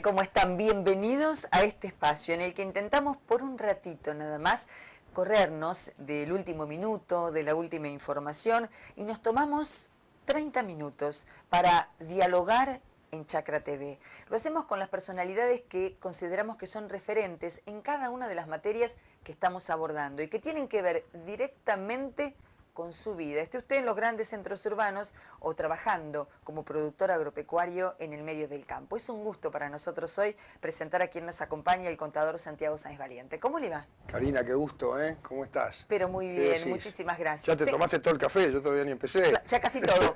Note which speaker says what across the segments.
Speaker 1: ¿Cómo están? Bienvenidos a este espacio en el que intentamos por un ratito nada más corrernos del último minuto, de la última información y nos tomamos 30 minutos para dialogar en Chacra TV. Lo hacemos con las personalidades que consideramos que son referentes en cada una de las materias que estamos abordando y que tienen que ver directamente con su vida. Esté usted en los grandes centros urbanos o trabajando como productor agropecuario en el medio del campo. Es un gusto para nosotros hoy presentar a quien nos acompaña, el contador Santiago Sáenz Valiente. ¿Cómo le va?
Speaker 2: Karina, qué gusto, ¿eh? ¿Cómo estás?
Speaker 1: Pero muy bien, muchísimas gracias.
Speaker 2: ¿Ya te tomaste todo el café? Yo todavía ni empecé.
Speaker 1: Ya casi todo.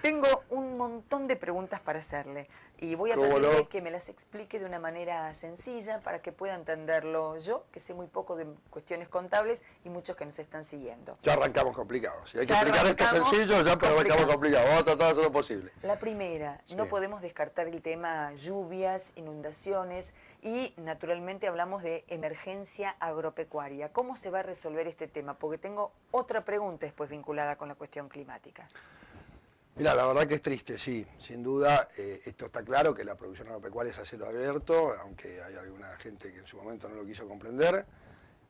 Speaker 1: Tengo un montón de preguntas para hacerle y voy a pedirle que me las explique de una manera sencilla para que pueda entenderlo yo, que sé muy poco de cuestiones contables y muchos que nos están siguiendo.
Speaker 2: Ya arrancamos complicados. Si hay que explicar esto sencillo, ya arrancamos complicados. Vamos a tratar de hacer lo posible.
Speaker 1: La primera, no podemos descartar el tema lluvias, inundaciones y naturalmente hablamos de emergencia agropecuaria. ¿Cómo se va a resolver este tema? Porque tengo otra pregunta después vinculada con la cuestión climática.
Speaker 2: Mira, la verdad que es triste, sí, sin duda. Esto está claro que la producción agropecuaria es a cielo abierto, aunque hay alguna gente que en su momento no lo quiso comprender.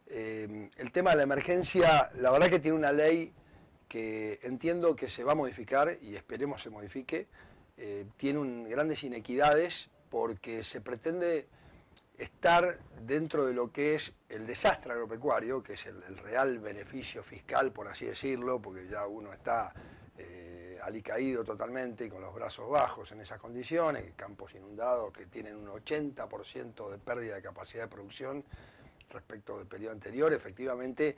Speaker 2: El tema de la emergencia, la verdad que tiene una ley que entiendo que se va a modificar y esperemos se modifique. Tiene grandes inequidades porque se pretende estar dentro de lo que es el desastre agropecuario, que es el real beneficio fiscal, por así decirlo, porque ya uno está alicaído totalmente y con los brazos bajos en esas condiciones, campos inundados que tienen un 80% de pérdida de capacidad de producción respecto del periodo anterior. Efectivamente,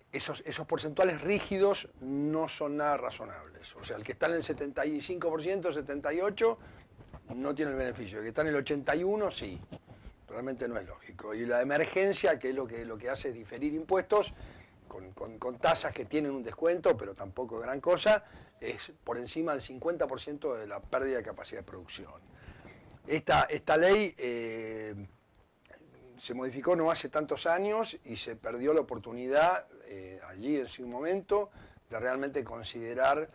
Speaker 2: esos porcentuales rígidos no son nada razonables. O sea, el que está en el 75%, 78%, no tiene el beneficio. El que está en el 81%, sí. Realmente no es lógico. Y la emergencia, que es lo que hace es diferir impuestos, con tasas que tienen un descuento, pero tampoco gran cosa, es por encima del 50% de la pérdida de capacidad de producción. Esta ley se modificó no hace tantos años y se perdió la oportunidad allí en su momento de realmente considerar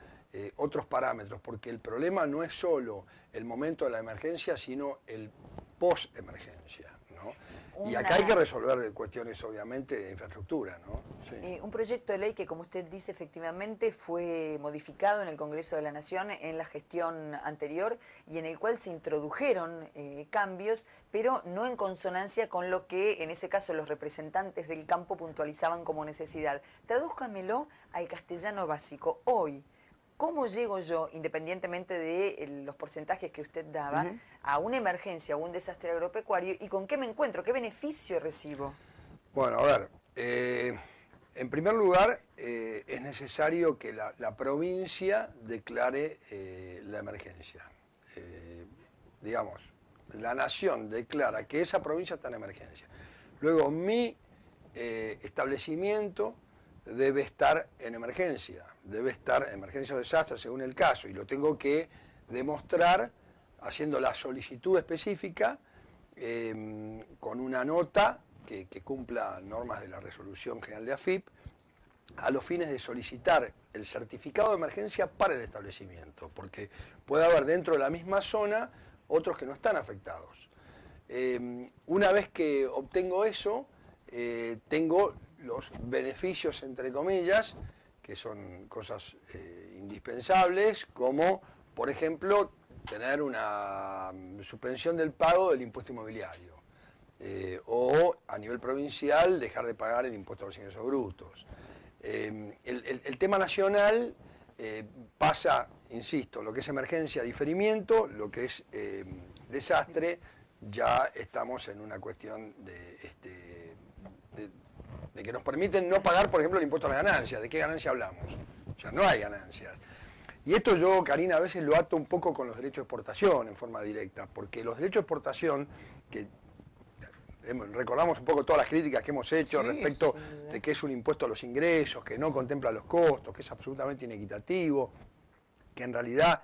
Speaker 2: otros parámetros, porque el problema no es solo el momento de la emergencia, sino el post-emergencia, ¿no? Y acá hay que resolver cuestiones, obviamente, de infraestructura, ¿no? Sí.
Speaker 1: Un proyecto de ley que, como usted dice, efectivamente fue modificado en el Congreso de la Nación en la gestión anterior y en el cual se introdujeron cambios, pero no en consonancia con lo que, en ese caso, los representantes del campo puntualizaban como necesidad. Tradúzcamelo al castellano básico. Hoy, ¿cómo llego yo, independientemente de los porcentajes que usted daba, a una emergencia o un desastre agropecuario y con qué me encuentro, qué beneficio recibo?
Speaker 2: Bueno, a ver, en primer lugar es necesario que la provincia declare la emergencia. Digamos, la nación declara que esa provincia está en emergencia. Luego mi establecimiento debe estar en emergencia o desastre según el caso, y lo tengo que demostrar haciendo la solicitud específica con una nota que cumpla normas de la Resolución General de AFIP, a los fines de solicitar el certificado de emergencia para el establecimiento, porque puede haber dentro de la misma zona otros que no están afectados. Una vez que obtengo eso, tengo los beneficios, entre comillas, que son cosas indispensables, como, por ejemplo, tener una suspensión del pago del impuesto inmobiliario, o a nivel provincial dejar de pagar el impuesto a los ingresos brutos. El tema nacional pasa, insisto, lo que es emergencia, diferimiento, lo que es desastre, ya estamos en una cuestión de que nos permiten no pagar, por ejemplo, el impuesto a la ganancia. ¿De qué ganancia hablamos? O sea, no hay ganancias. Y esto yo, Karina, a veces lo ato un poco con los derechos de exportación en forma directa, porque los derechos de exportación, que recordamos un poco todas las críticas que hemos hecho respecto de que es un impuesto a los ingresos, que no contempla los costos, que es absolutamente inequitativo, que en realidad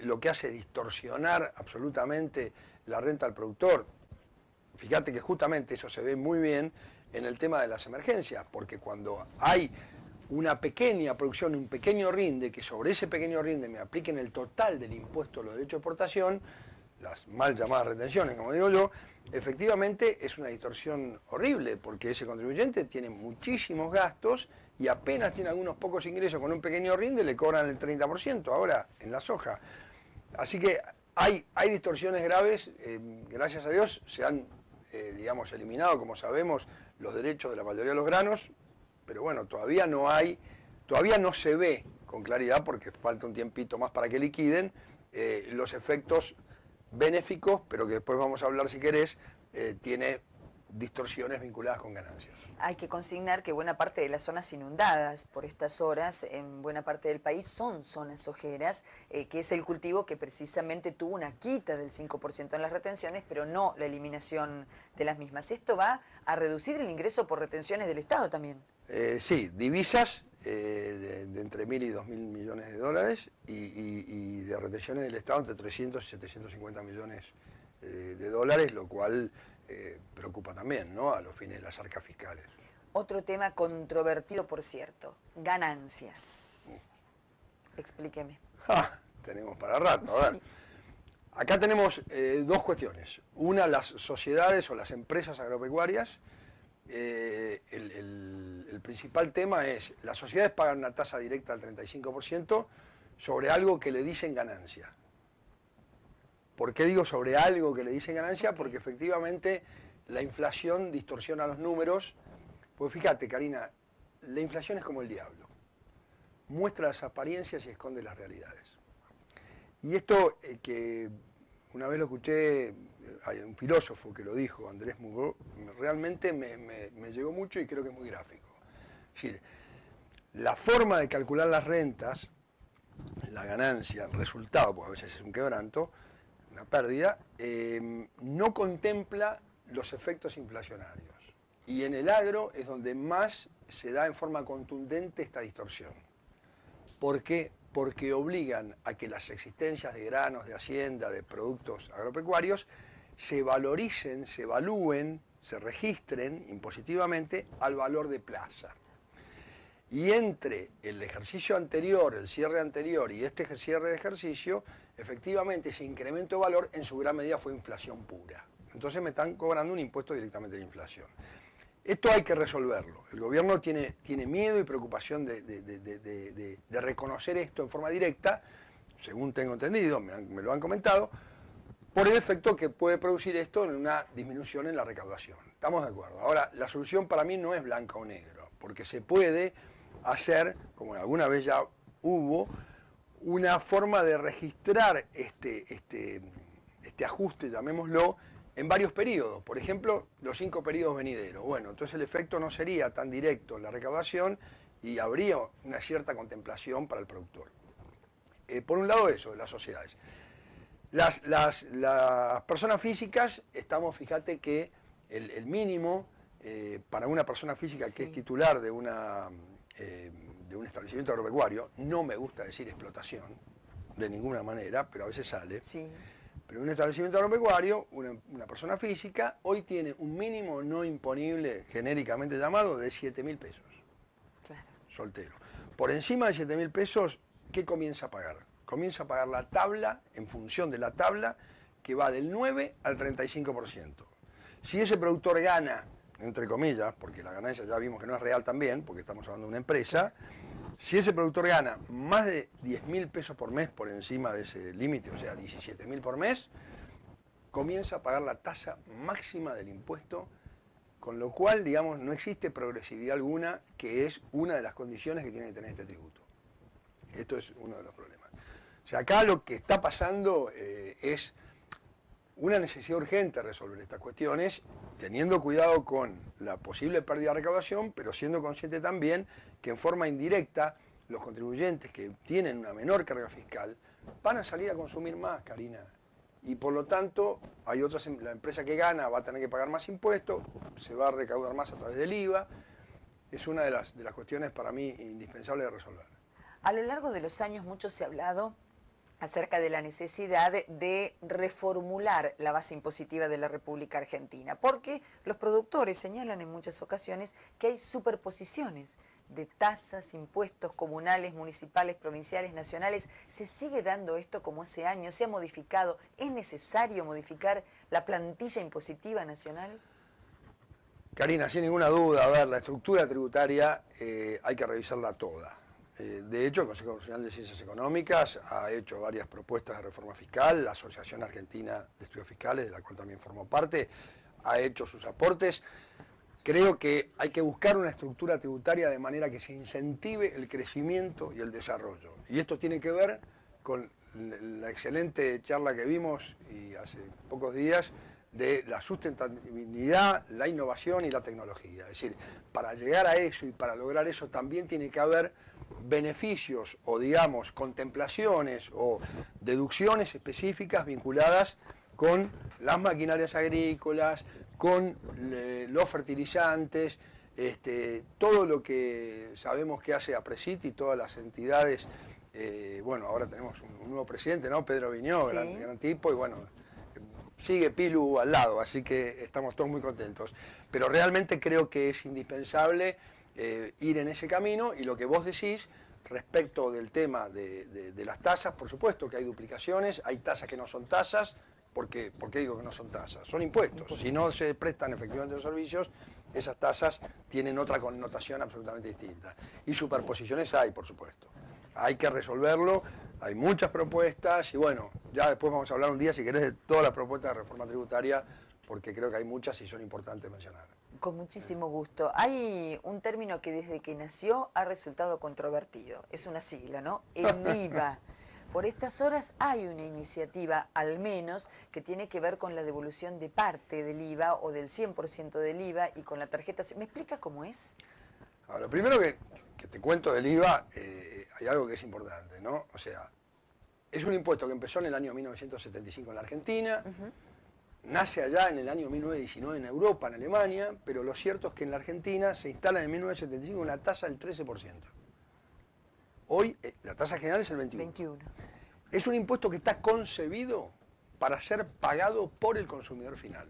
Speaker 2: lo que hace es distorsionar absolutamente la renta al productor. Fíjate que justamente eso se ve muy bien en el tema de las emergencias, porque cuando hay una pequeña producción, un pequeño rinde, que sobre ese pequeño rinde me apliquen el total del impuesto a los derechos de exportación, las mal llamadas retenciones, como digo yo, efectivamente es una distorsión horrible, porque ese contribuyente tiene muchísimos gastos y apenas tiene algunos pocos ingresos con un pequeño rinde, le cobran el 30% ahora en la soja. Así que hay distorsiones graves, gracias a Dios se han, digamos, eliminado, como sabemos, los derechos de la mayoría de los granos, pero bueno, todavía no se ve con claridad, porque falta un tiempito más para que liquiden, los efectos benéficos, pero que después vamos a hablar si querés, tiene distorsiones vinculadas con ganancias.
Speaker 1: Hay que consignar que buena parte de las zonas inundadas por estas horas en buena parte del país son zonas sojeras, que es el cultivo que precisamente tuvo una quita del 5% en las retenciones, pero no la eliminación de las mismas. Esto va a reducir el ingreso por retenciones del Estado también.
Speaker 2: Sí, divisas de entre 1.000 y 2.000 millones de dólares y de retenciones del Estado entre 300 y 750 millones de dólares, lo cual preocupa también, ¿no?, a los fines de las arcas fiscales.
Speaker 1: Otro tema controvertido, por cierto, ganancias. Explíqueme.
Speaker 2: Tenemos para rato. A ver. Acá tenemos dos cuestiones. Una, las sociedades o las empresas agropecuarias. El principal tema es, las sociedades pagan una tasa directa del 35% sobre algo que le dicen ganancia. ¿Por qué digo sobre algo que le dicen ganancia? Porque efectivamente la inflación distorsiona los números. Pues fíjate, Karina, la inflación es como el diablo. Muestra las apariencias y esconde las realidades. Y esto que una vez lo escuché, hay un filósofo que lo dijo, Andrés Mugó, realmente me llegó mucho y creo que es muy gráfico. Es decir, la forma de calcular las rentas, la ganancia, el resultado, porque a veces es un quebranto, una pérdida, no contempla los efectos inflacionarios. Y en el agro es donde más se da en forma contundente esta distorsión. ¿Por qué? Porque obligan a que las existencias de granos, de hacienda, de productos agropecuarios se valoricen, se evalúen, se registren impositivamente al valor de plaza. Y entre el ejercicio anterior, el cierre anterior y este cierre de ejercicio, efectivamente ese incremento de valor en su gran medida fue inflación pura. Entonces me están cobrando un impuesto directamente de inflación. Esto hay que resolverlo. El gobierno tiene miedo y preocupación de reconocer esto en forma directa, según tengo entendido, me lo han comentado, por el efecto que puede producir esto en una disminución en la recaudación. Estamos de acuerdo. Ahora, la solución para mí no es blanca o negro, porque se puede hacer, como alguna vez ya hubo, una forma de registrar este ajuste, llamémoslo, en varios periodos. Por ejemplo, los 5 periodos venideros. Bueno, entonces el efecto no sería tan directo en la recaudación y habría una cierta contemplación para el productor. Por un lado eso, de las sociedades. Las personas físicas, fíjate que el mínimo para una persona física que es titular de un establecimiento agropecuario, no me gusta decir explotación, de ninguna manera, pero a veces sale. Sí. Pero un establecimiento agropecuario, una persona física, hoy tiene un mínimo no imponible, genéricamente llamado, de 7.000 pesos. Claro. Soltero. Por encima de 7.000 pesos, ¿qué comienza a pagar? Comienza a pagar la tabla, en función de la tabla, que va del 9 al 35%. Si ese productor gana, entre comillas, porque la ganancia ya vimos que no es real también, porque estamos hablando de una empresa, si ese productor gana más de 10.000 pesos por mes por encima de ese límite, o sea, 17.000 por mes, comienza a pagar la tasa máxima del impuesto, con lo cual, digamos, no existe progresividad alguna, que es una de las condiciones que tiene que tener este tributo. Esto es uno de los problemas. O sea, acá lo que está pasando es una necesidad urgente de resolver estas cuestiones, teniendo cuidado con la posible pérdida de recaudación, pero siendo consciente también que en forma indirecta los contribuyentes que tienen una menor carga fiscal van a salir a consumir más, Karina. Y por lo tanto, hay otras, la empresa que gana va a tener que pagar más impuestos, se va a recaudar más a través del IVA. Es una de las cuestiones para mí indispensables de resolver.
Speaker 1: A lo largo de los años mucho se ha hablado acerca de la necesidad de reformular la base impositiva de la República Argentina, porque los productores señalan en muchas ocasiones que hay superposiciones de tasas, impuestos comunales, municipales, provinciales, nacionales. ¿Se sigue dando esto como hace años? ¿Se ha modificado? ¿Es necesario modificar la plantilla impositiva nacional?
Speaker 2: Karina, sin ninguna duda, a ver, la estructura tributaria hay que revisarla toda. De hecho, el Consejo Nacional de Ciencias Económicas ha hecho varias propuestas de reforma fiscal, la Asociación Argentina de Estudios Fiscales, de la cual también formo parte, ha hecho sus aportes. Creo que hay que buscar una estructura tributaria de manera que se incentive el crecimiento y el desarrollo. Y esto tiene que ver con la excelente charla que vimos y hace pocos días de la sustentabilidad, la innovación y la tecnología. Es decir, para llegar a eso y para lograr eso también tiene que haber beneficios o, digamos, contemplaciones o deducciones específicas vinculadas con las maquinarias agrícolas, con los fertilizantes, todo lo que sabemos que hace APRESIT y todas las entidades. Bueno, ahora tenemos un nuevo presidente, ¿no? Pedro Viñó,
Speaker 1: Sí.
Speaker 2: gran tipo, y bueno, sigue Pilu al lado, así que estamos todos muy contentos. Pero realmente creo que es indispensable ir en ese camino, y lo que vos decís respecto del tema de las tasas, por supuesto que hay duplicaciones, hay tasas que no son tasas. ¿Por qué digo que no son tasas? Son impuestos. Si no se prestan efectivamente los servicios, esas tasas tienen otra connotación absolutamente distinta. Y superposiciones hay, por supuesto. Hay que resolverlo, hay muchas propuestas, y bueno, ya después vamos a hablar un día, si querés, de todas las propuestas de reforma tributaria, porque creo que hay muchas y son importantes mencionar.
Speaker 1: Con muchísimo gusto. Hay un término que desde que nació ha resultado controvertido. Es una sigla, ¿no? El IVA. Por estas horas hay una iniciativa, al menos, que tiene que ver con la devolución de parte del IVA o del 100% del IVA y con la tarjeta. ¿Me explica cómo es?
Speaker 2: Ahora, primero que te cuento del IVA, hay algo que es importante, ¿no? O sea, es un impuesto que empezó en el año 1975 en la Argentina, nace allá en el año 1919 en Europa, en Alemania, pero lo cierto es que en la Argentina se instala en 1975 una tasa del 13%. Hoy la tasa general es el 21%. Es un impuesto que está concebido para ser pagado por el consumidor final.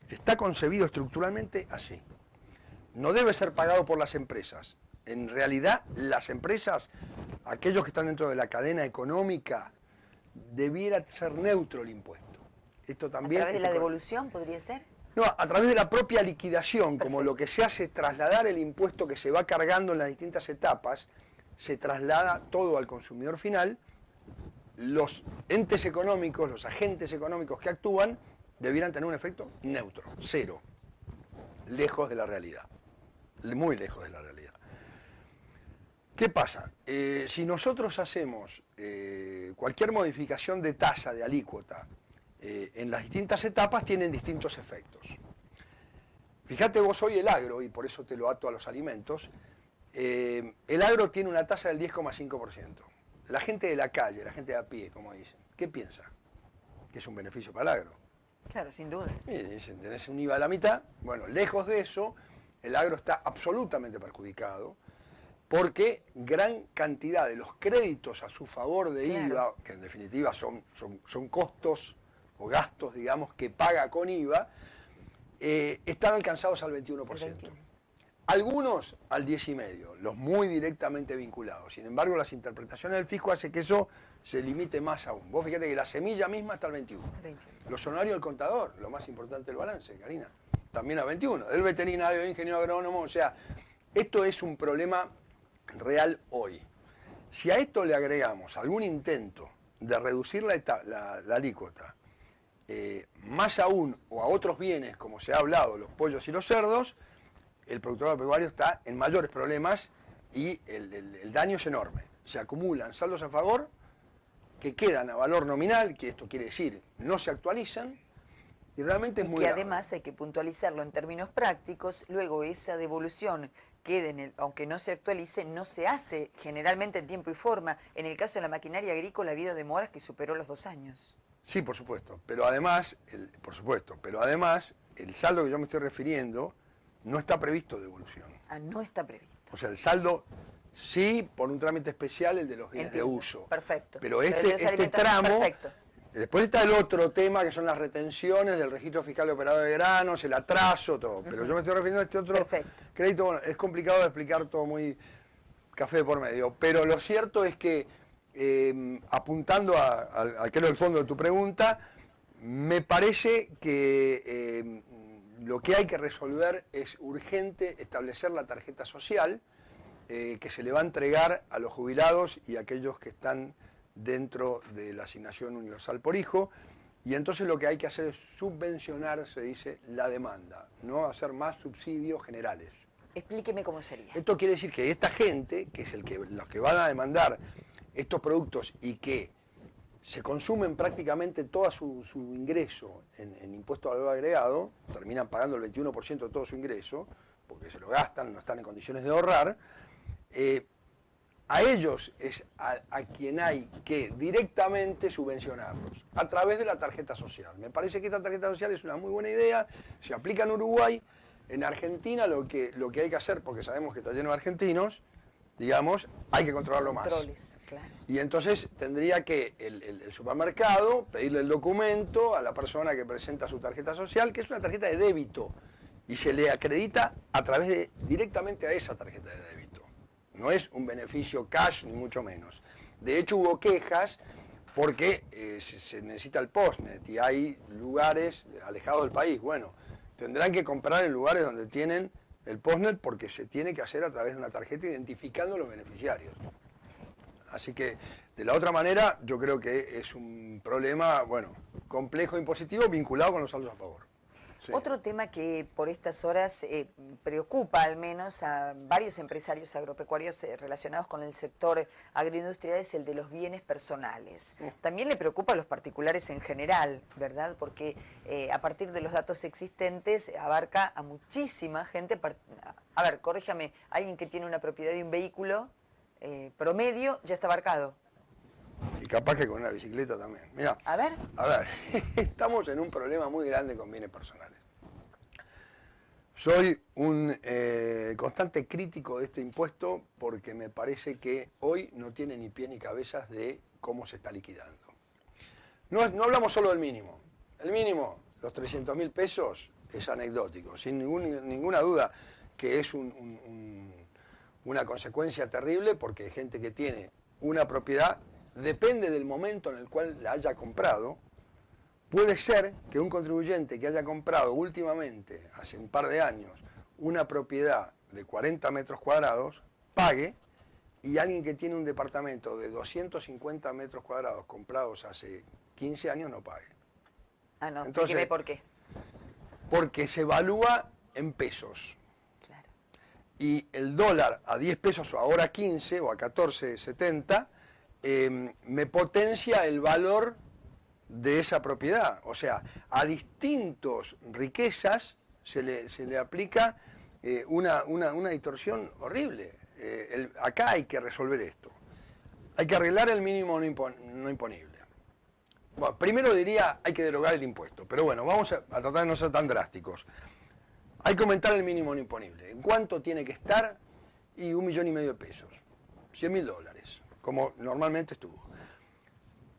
Speaker 2: Está concebido estructuralmente así. No debe ser pagado por las empresas. En realidad, las empresas, aquellos que están dentro de la cadena económica, debiera ser neutro el impuesto. Esto también,
Speaker 1: ¿A través de la devolución podría ser?
Speaker 2: No, a través de la propia liquidación.
Speaker 1: Perfecto.
Speaker 2: Como lo que se hace es trasladar el impuesto que se va cargando en las distintas etapas, se traslada todo al consumidor final. Los entes económicos, los agentes económicos que actúan, debieran tener un efecto neutro, cero, lejos de la realidad, muy lejos de la realidad. ¿Qué pasa? Si nosotros hacemos cualquier modificación de tasa, de alícuota, en las distintas etapas, tienen distintos efectos. Fíjate vos hoy el agro, y por eso te lo ato a los alimentos, el agro tiene una tasa del 10,5%. La gente de la calle, la gente de a pie, como dicen, ¿qué piensa? Que es un beneficio para el agro.
Speaker 1: Claro, sin dudas.
Speaker 2: Sí, dicen, tenés un IVA a la mitad. Bueno, lejos de eso, el agro está absolutamente perjudicado, porque gran cantidad de los créditos a su favor de
Speaker 1: Claro.
Speaker 2: IVA, que en definitiva son costos o gastos, digamos, que paga con IVA, están alcanzados al 21%.
Speaker 1: El 21.
Speaker 2: Algunos al 10,5%, los muy directamente vinculados. Sin embargo, las interpretaciones del fisco hacen que eso se limite más aún. Vos fíjate que la semilla misma está al 21%.
Speaker 1: 21.
Speaker 2: Los honorarios del contador, lo más importante del balance, Karina, también al 21%. El veterinario, el ingeniero agrónomo, o sea, esto es un problema real hoy. Si a esto le agregamos algún intento de reducir la alícuota, más aún, o a otros bienes, como se ha hablado, los pollos y los cerdos, el productor agropecuario está en mayores problemas y el daño es enorme. Se acumulan saldos a favor que quedan a valor nominal, que esto quiere decir no se actualizan, y realmente es
Speaker 1: Y
Speaker 2: muy
Speaker 1: que
Speaker 2: grave.
Speaker 1: además hay que puntualizarlo en términos prácticos, luego esa devolución quede aunque no se actualice, no se hace generalmente en tiempo y forma. En el caso de la maquinaria agrícola ha habido demoras que superó los 2 años.
Speaker 2: Sí, por supuesto, pero además, el saldo que yo me estoy refiriendo no está previsto devolución.
Speaker 1: Ah, no está previsto.
Speaker 2: O sea, el saldo sí por un trámite especial, el de los bienes
Speaker 1: Entiendo.
Speaker 2: de uso.
Speaker 1: Perfecto.
Speaker 2: Pero
Speaker 1: el de los
Speaker 2: este
Speaker 1: alimentos,
Speaker 2: tramo
Speaker 1: perfecto.
Speaker 2: Después está el otro tema, que son las retenciones del registro fiscal de operador de granos, el atraso, todo. Pero yo me estoy refiriendo a este otro crédito. Bueno, es complicado de explicar todo muy café de por medio. Pero lo cierto es que, apuntando al que era el fondo de tu pregunta, me parece que lo que hay que resolver es urgente establecer la tarjeta social que se le va a entregar a los jubilados y a aquellos que están dentro de la asignación universal por hijo, y entonces lo que hay que hacer es subvencionar, se dice, la demanda, no hacer más subsidios generales.
Speaker 1: Explíqueme cómo sería.
Speaker 2: Esto quiere decir que esta gente, que es los que van a demandar estos productos y que se consumen prácticamente todo su ingreso en impuesto al valor agregado, terminan pagando el 21% de todo su ingreso, porque se lo gastan, no están en condiciones de ahorrar, a ellos es a quien hay que directamente subvencionarlos, a través de la tarjeta social. Me parece que esta tarjeta social es una muy buena idea, se aplica en Uruguay. En Argentina lo que hay que hacer, porque sabemos que está lleno de argentinos, digamos, hay que controlarlo más.
Speaker 1: Claro.
Speaker 2: Y entonces tendría que el supermercado pedirle el documento a la persona que presenta su tarjeta social, que es una tarjeta de débito, y se le acredita directamente a esa tarjeta de débito. No es un beneficio cash, ni mucho menos. De hecho, hubo quejas porque se necesita el postnet y hay lugares alejados del país. Bueno, tendrán que comprar en lugares donde tienen el postnet porque se tiene que hacer a través de una tarjeta identificando los beneficiarios. Así que, de la otra manera, yo creo que es un problema, bueno, complejo impositivo vinculado con los saldos a favor. Sí.
Speaker 1: Otro tema que por estas horas preocupa al menos a varios empresarios agropecuarios relacionados con el sector agroindustrial es el de los bienes personales. También le preocupa a los particulares en general, ¿verdad? Porque a partir de los datos existentes abarca a muchísima gente. A ver, corríjame, alguien que tiene una propiedad de un vehículo promedio ya está abarcado.
Speaker 2: Y capaz que con una bicicleta también. Mirá,
Speaker 1: a ver,
Speaker 2: estamos en un problema muy grande con bienes personales. Soy un constante crítico de este impuesto porque me parece que hoy no tiene ni pie ni cabezas de cómo se está liquidando. No hablamos solo del mínimo. El mínimo, los 300.000 pesos, es anecdótico, sin ninguna duda que es una consecuencia terrible porque hay gente que tiene una propiedad. Depende del momento en el cual la haya comprado. Puede ser que un contribuyente que haya comprado últimamente, hace un par de años, una propiedad de 40 metros cuadrados, pague, y alguien que tiene un departamento de 250 metros cuadrados comprados hace 15 años no pague.
Speaker 1: Ah, no,
Speaker 2: entonces,
Speaker 1: ¿por qué?
Speaker 2: Porque se evalúa en pesos.
Speaker 1: Claro.
Speaker 2: Y el dólar a 10 pesos, o ahora 15 o a 14,70, me potencia el valor de esa propiedad. O sea, a distintas riquezas se le aplica una distorsión horrible. Acá hay que resolver esto. Hay que arreglar el mínimo no imponible. Bueno, primero diría, hay que derogar el impuesto. Pero bueno, vamos a tratar de no ser tan drásticos. Hay que aumentar el mínimo no imponible. ¿En cuánto tiene que estar? Y 1,5 millones de pesos. $100.000. Como normalmente estuvo.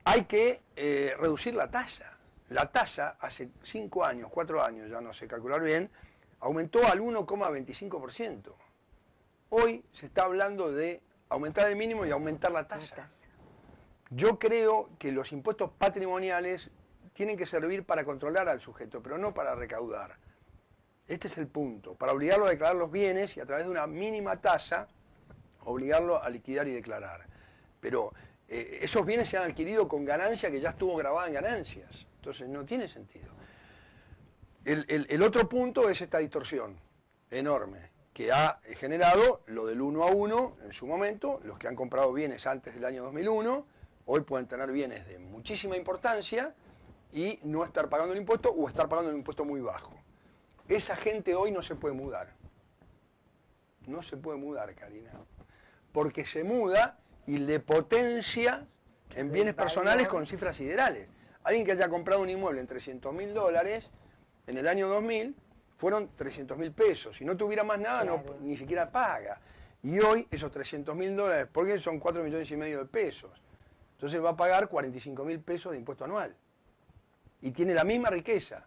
Speaker 2: Hay que reducir la tasa. La tasa hace 5 años, 4 años, ya no sé calcular bien, aumentó al 1,25%. Hoy se está hablando de aumentar el mínimo y aumentar la tasa. Yo creo que los impuestos patrimoniales tienen que servir para controlar al sujeto, pero no para recaudar. Este es el punto, para obligarlo a declarar los bienes y a través de una mínima tasa obligarlo a liquidar y declarar. Pero esos bienes se han adquirido con ganancia que ya estuvo grabada en ganancias. Entonces no tiene sentido. El otro punto es esta distorsión enorme que ha generado lo del 1 a 1 en su momento. Los que han comprado bienes antes del año 2001, hoy pueden tener bienes de muchísima importancia y no estar pagando el impuesto o estar pagando el impuesto muy bajo. Esa gente hoy no se puede mudar. No se puede mudar, Karina. Porque se muda y le potencia en bienes personales con cifras siderales. Alguien que haya comprado un inmueble en $300.000 en el año 2000, fueron 300.000 pesos. Si no tuviera más nada, claro, ni siquiera paga. Y hoy esos $300.000, porque son 4,5 millones de pesos. Entonces va a pagar 45.000 pesos de impuesto anual. y tiene la misma riqueza.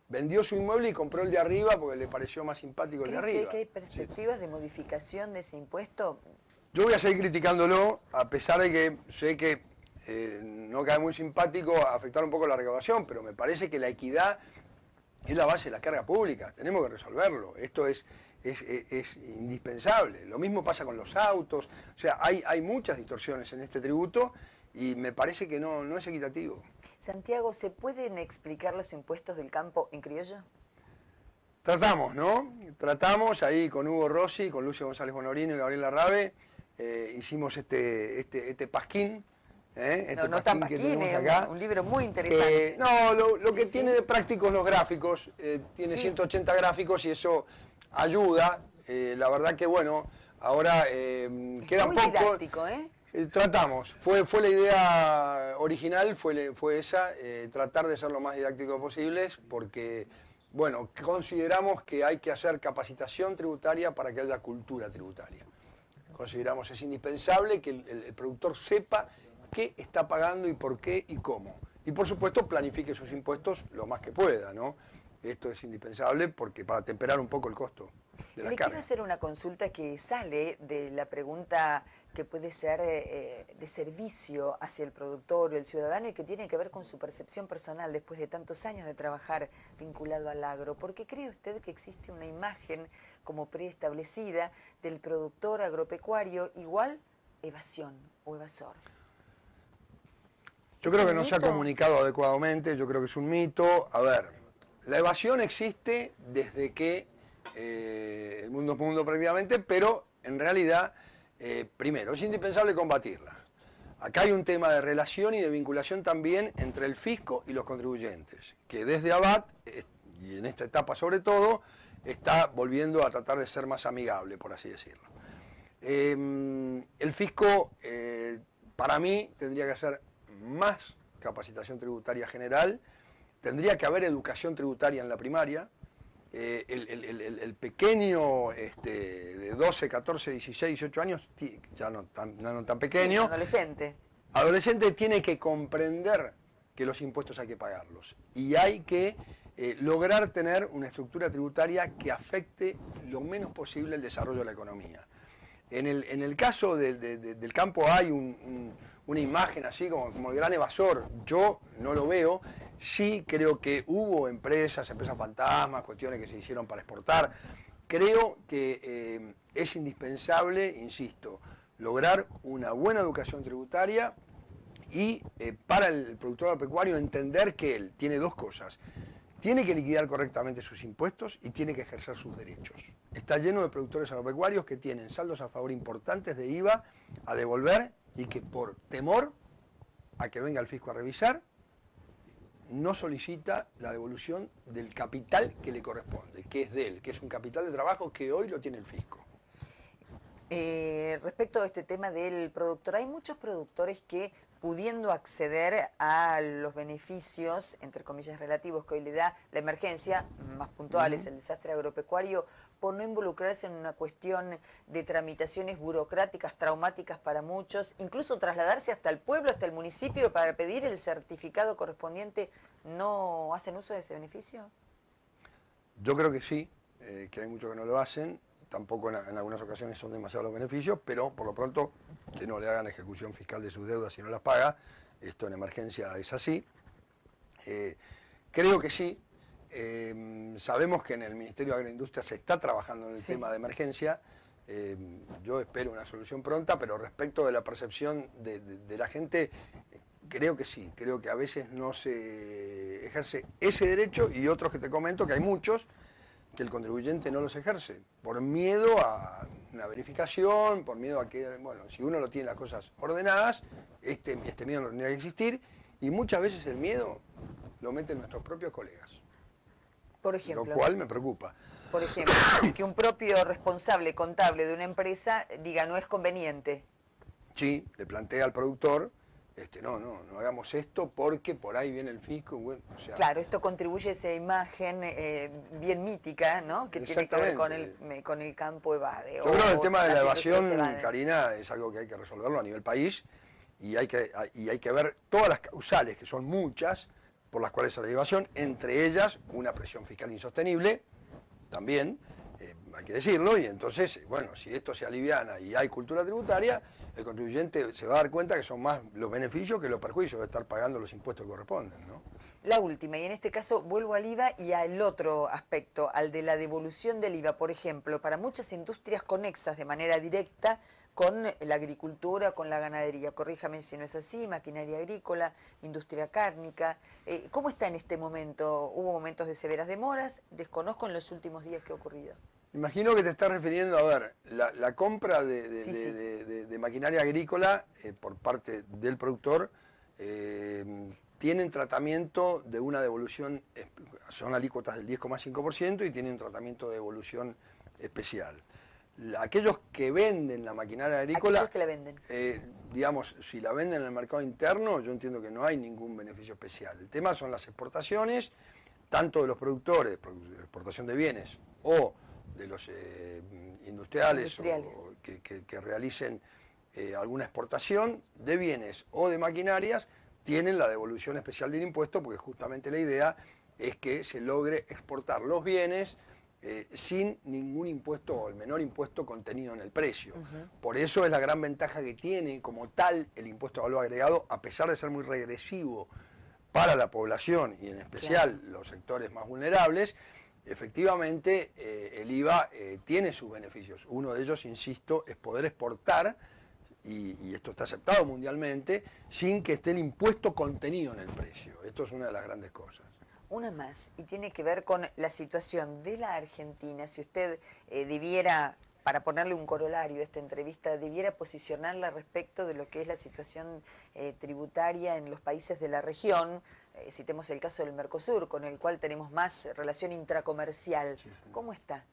Speaker 2: Vendió su inmueble y compró el de arriba porque le pareció más simpático el de arriba.
Speaker 1: ¿Que hay perspectivas de modificación de ese impuesto?
Speaker 2: Yo voy a seguir criticándolo, a pesar de que sé que no cae muy simpático afectar un poco la recaudación, pero me parece que la equidad es la base de la carga pública. Tenemos que resolverlo. Esto es indispensable. Lo mismo pasa con los autos. O sea, hay muchas distorsiones en este tributo y me parece que no es equitativo.
Speaker 1: Santiago, ¿se pueden explicar los impuestos del campo en criollo?
Speaker 2: Tratamos, ¿no? Tratamos ahí con Hugo Rossi, con Lucio González Bonorino y Gabriel Larrabe, hicimos este pasquín.
Speaker 1: No tan pasquín, es un libro muy interesante.
Speaker 2: Lo que tiene de prácticos los gráficos, tiene 180 gráficos y eso ayuda. La verdad que bueno, ahora queda
Speaker 1: muy
Speaker 2: poco.
Speaker 1: Didáctico, ¿eh?
Speaker 2: Tratamos, fue la idea original, fue esa, tratar de ser lo más didáctico posible, porque, bueno, consideramos que hay que hacer capacitación tributaria para que haya cultura tributaria. Consideramos es indispensable que el productor sepa qué está pagando y por qué y cómo. Y por supuesto planifique sus impuestos lo más que pueda, ¿no? Esto es indispensable porque para temperar un poco el costo de la carga.
Speaker 1: Quiero hacer una consulta que sale de la pregunta que puede ser de servicio hacia el productor o el ciudadano y que tiene que ver con su percepción personal después de tantos años de trabajar vinculado al agro. ¿Por qué cree usted que existe una imagen como preestablecida del productor agropecuario igual evasión o evasor?
Speaker 2: Yo creo que no se ha comunicado adecuadamente, yo creo que es un mito. A ver, la evasión existe desde que el mundo es mundo prácticamente, pero en realidad, primero, es indispensable combatirla. Acá hay un tema de relación y de vinculación también entre el fisco y los contribuyentes, que desde Abad, y en esta etapa sobre todo, está volviendo a tratar de ser más amigable, por así decirlo. El fisco, para mí, tendría que hacer más capacitación tributaria general, tendría que haber educación tributaria en la primaria. El pequeño de 12, 14, 16, 18 años, ya no tan pequeño,
Speaker 1: sí,
Speaker 2: adolescente tiene que comprender que los impuestos hay que pagarlos y hay que lograr tener una estructura tributaria que afecte lo menos posible el desarrollo de la economía. En el caso del campo hay una imagen así como el gran evasor. Yo no lo veo. Sí creo que hubo empresas fantasmas, cuestiones que se hicieron para exportar. Creo que es indispensable, insisto, lograr una buena educación tributaria y para el productor agropecuario entender que él tiene dos cosas. Tiene que liquidar correctamente sus impuestos y tiene que ejercer sus derechos. Está lleno de productores agropecuarios que tienen saldos a favor importantes de IVA a devolver y que por temor a que venga el fisco a revisar, no solicita la devolución del capital que le corresponde, que es de él, que es un capital de trabajo que hoy lo tiene el fisco.
Speaker 1: Respecto a este tema del productor, hay muchos productores que, pudiendo acceder a los beneficios, entre comillas, relativos que hoy le da la emergencia, más puntuales, el desastre agropecuario, por no involucrarse en una cuestión de tramitaciones burocráticas, traumáticas para muchos, incluso trasladarse hasta el pueblo, hasta el municipio, para pedir el certificado correspondiente, ¿no hacen uso de ese beneficio?
Speaker 2: Yo creo que sí, que hay muchos que no lo hacen. Tampoco en algunas ocasiones son demasiados los beneficios, pero por lo pronto que no le hagan ejecución fiscal de sus deudas si no las paga. Esto en emergencia es así. Creo que sí. Sabemos que en el Ministerio de Agroindustria se está trabajando en el tema de emergencia. Yo espero una solución pronta, pero respecto de la percepción de la gente, creo que sí. Creo que a veces no se ejerce ese derecho y otros que te comento, que hay muchos, que el contribuyente no los ejerce, por miedo a una verificación, por miedo a que, bueno, si uno lo tiene las cosas ordenadas, este miedo no tendría que existir, y muchas veces el miedo lo meten nuestros propios colegas.
Speaker 1: Por ejemplo.
Speaker 2: Lo cual me preocupa.
Speaker 1: Por ejemplo, que un propio responsable contable de una empresa diga no es conveniente.
Speaker 2: Sí, le plantea al productor, no hagamos esto porque por ahí viene el fisco. Bueno, o sea,
Speaker 1: claro, esto contribuye a esa imagen bien mítica, ¿no? Que tiene que ver con el campo evade.
Speaker 2: Yo creo que el tema de la evasión, Karina, es algo que hay que resolverlo a nivel país y hay que ver todas las causales, que son muchas, por las cuales sale la evasión, entre ellas una presión fiscal insostenible, también, hay que decirlo, y entonces, bueno, si esto se aliviana y hay cultura tributaria, el contribuyente se va a dar cuenta que son más los beneficios que los perjuicios de estar pagando los impuestos que corresponden, ¿no?
Speaker 1: La última, y en este caso vuelvo al IVA y al otro aspecto, al de la devolución del IVA. Por ejemplo, para muchas industrias conexas de manera directa con la agricultura, con la ganadería, corríjame si no es así, maquinaria agrícola, industria cárnica. ¿Cómo está en este momento? ¿Hubo momentos de severas demoras? Desconozco en los últimos días qué ha ocurrido.
Speaker 2: Imagino que te estás refiriendo, a ver, la compra
Speaker 1: Sí.
Speaker 2: de maquinaria agrícola por parte del productor tienen tratamiento de una devolución, son alícuotas del 10,5% y tienen un tratamiento de devolución especial. Aquellos que venden la maquinaria agrícola,
Speaker 1: aquellos que la venden,
Speaker 2: digamos, si la venden en el mercado interno, yo entiendo que no hay ningún beneficio especial. El tema son las exportaciones, tanto de los productores, exportación de bienes, o de los industriales. O que realicen alguna exportación de bienes o de maquinarias, tienen la devolución especial del impuesto, porque justamente la idea es que se logre exportar los bienes sin ningún impuesto o el menor impuesto contenido en el precio. Por eso es la gran ventaja que tiene como tal el impuesto de valor agregado, a pesar de ser muy regresivo para la población y en especial los sectores más vulnerables. Efectivamente, el IVA tiene sus beneficios. Uno de ellos, insisto, es poder exportar, y esto está aceptado mundialmente, sin que esté el impuesto contenido en el precio. Esto es una de las grandes cosas.
Speaker 1: Una más, y tiene que ver con la situación de la Argentina. Si usted debiera, para ponerle un corolario a esta entrevista, debiera posicionarla respecto de lo que es la situación tributaria en los países de la región, citemos el caso del Mercosur, con el cual tenemos más relación intracomercial.
Speaker 2: Sí.
Speaker 1: ¿Cómo está?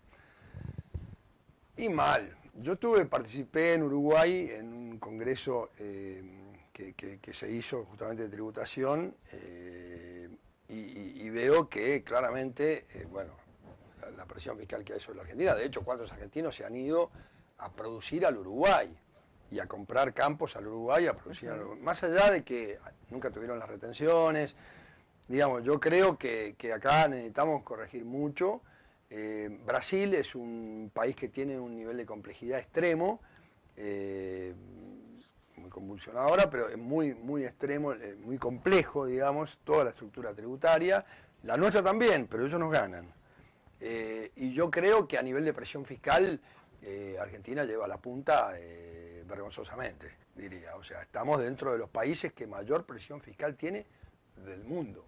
Speaker 2: Y mal. Yo participé en Uruguay en un congreso que se hizo justamente de tributación y veo que claramente, bueno, la presión fiscal que hay sobre la Argentina, de hecho, cuántos argentinos se han ido a producir al Uruguay y a comprar campos al Uruguay, a producir al Uruguay. Más allá de que nunca tuvieron las retenciones, digamos, yo creo que acá necesitamos corregir mucho. Brasil es un país que tiene un nivel de complejidad extremo, muy convulsionado ahora, pero es muy extremo, muy complejo, digamos, toda la estructura tributaria. La nuestra también, pero ellos nos ganan. Y yo creo que a nivel de presión fiscal, Argentina lleva la punta vergonzosamente, diría. O sea, estamos dentro de los países que mayor presión fiscal tiene del mundo.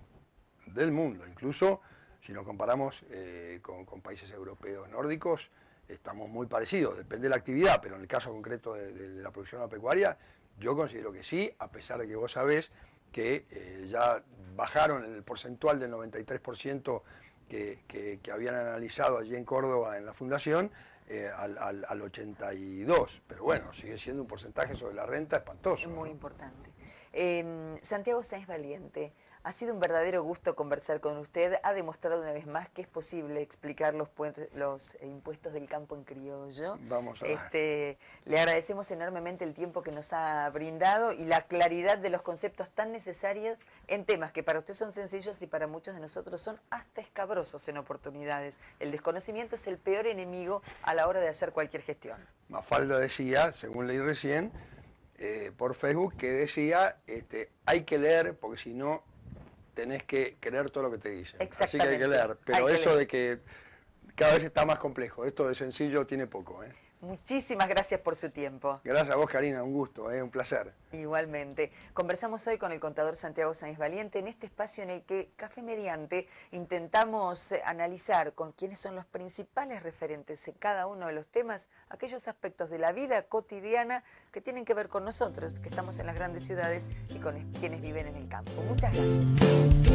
Speaker 2: Del mundo. Incluso si nos comparamos con países europeos nórdicos, estamos muy parecidos. Depende de la actividad, pero en el caso concreto de la producción agropecuaria, yo considero que sí, a pesar de que vos sabés que ya bajaron el porcentual del 93% que habían analizado allí en Córdoba en la Fundación al 82%. Pero bueno, sigue siendo un porcentaje sobre la renta espantoso.
Speaker 1: Es muy
Speaker 2: ¿no?
Speaker 1: importante. Santiago Sáenz Valiente, ha sido un verdadero gusto conversar con usted. Ha demostrado una vez más que es posible explicar los impuestos del campo en criollo.
Speaker 2: Vamos a
Speaker 1: ver. Le agradecemos enormemente el tiempo que nos ha brindado y la claridad de los conceptos tan necesarios en temas que para usted son sencillos y para muchos de nosotros son hasta escabrosos en oportunidades. El desconocimiento es el peor enemigo a la hora de hacer cualquier gestión.
Speaker 2: Mafalda decía, según leí recién, por Facebook, que decía, hay que leer, porque si no tenés que creer todo lo que te dicen. Así que hay que leer. Pero eso de que cada vez está más complejo. Esto de sencillo tiene poco.
Speaker 1: Muchísimas gracias por su tiempo.
Speaker 2: Gracias a vos, Karina. Un gusto, un placer.
Speaker 1: Igualmente. Conversamos hoy con el contador Santiago Sáenz Valiente en este espacio en el que, Café Mediante, intentamos analizar con quiénes son los principales referentes en cada uno de los temas, aquellos aspectos de la vida cotidiana que tienen que ver con nosotros, que estamos en las grandes ciudades y con quienes viven en el campo. Muchas gracias.